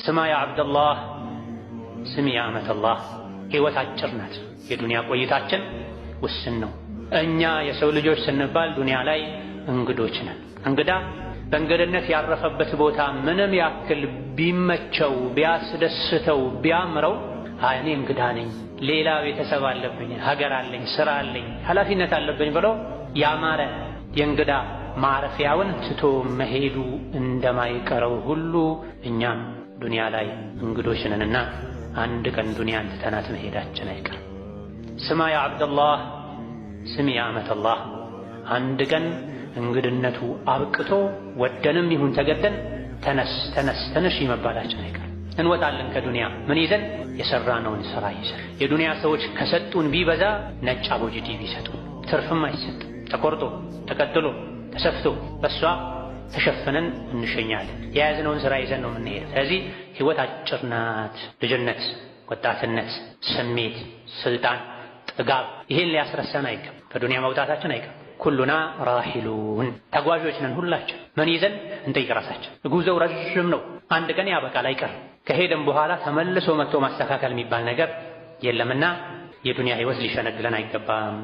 ስማ ያ አብደላህ ስሚ ያ አመተላህ። ሕይወት አጭር ናት። የዱንያ ቆይታችን ውስን ነው። እኛ የሰው ልጆች ስንባል ዱንያ ላይ እንግዶች ነን። እንግዳ በእንግድነት ያረፈበት ቦታ ምንም ያክል ቢመቸው ቢያስደስተው ቢያምረው እኔ እንግዳ ነኝ፣ ሌላ ቤተሰብ አለብኝ፣ ሀገር አለኝ፣ ስራ አለኝ፣ ኃላፊነት አለብኝ ብሎ ያማረ የእንግዳ ማረፊያውን ትቶ መሄዱ እንደማይቀረው ሁሉ እኛም ዱንያ ላይ እንግዶች ነንና አንድ ቀን ዱንያን ትተናት መሄዳችን አይቀርም። ስማ ያ አብደላህ ስሚ ያ አመተላህ። አንድ ቀን እንግድነቱ አብቅቶ ወደንም ይሁን ተገደን ተነስ ተነስ ተነሽ መባላችን አይቀርም። እንወጣለን ከዱንያ ምን ይዘን? የሰራነውን ስራ ይዘን። የዱንያ ሰዎች ከሰጡን ቢበዛ ነጭ አቦጅዲ ቢሰጡን ትርፍም አይሰጥ። ተቆርጦ ተቀጥሎ ተሰፍቶ በሷ ተሸፍነን እንሸኛለን። የያዝነውን ስራ ይዘን ነው የምንሄደው። ስለዚህ ሕይወት አጭር ናት። ልጅነት፣ ወጣትነት፣ ስሜት፣ ስልጣን፣ ጥጋብ ይሄን ሊያስረሳን አይገባም። ከዱንያ መውጣታችን አይገባም። ኩሉና ራሂሉን ተጓዦች ነን ሁላችን። ምን ይዘን እንጠይቅ ራሳችን። ጉዞው ረዥም ነው። አንድ ቀን ያበቃል አይቀርም። ከሄደም በኋላ ተመልሶ መጥቶ ማስተካከል የሚባል ነገር የለምና የዱንያ ሕይወት ሊሸነግለን አይገባም።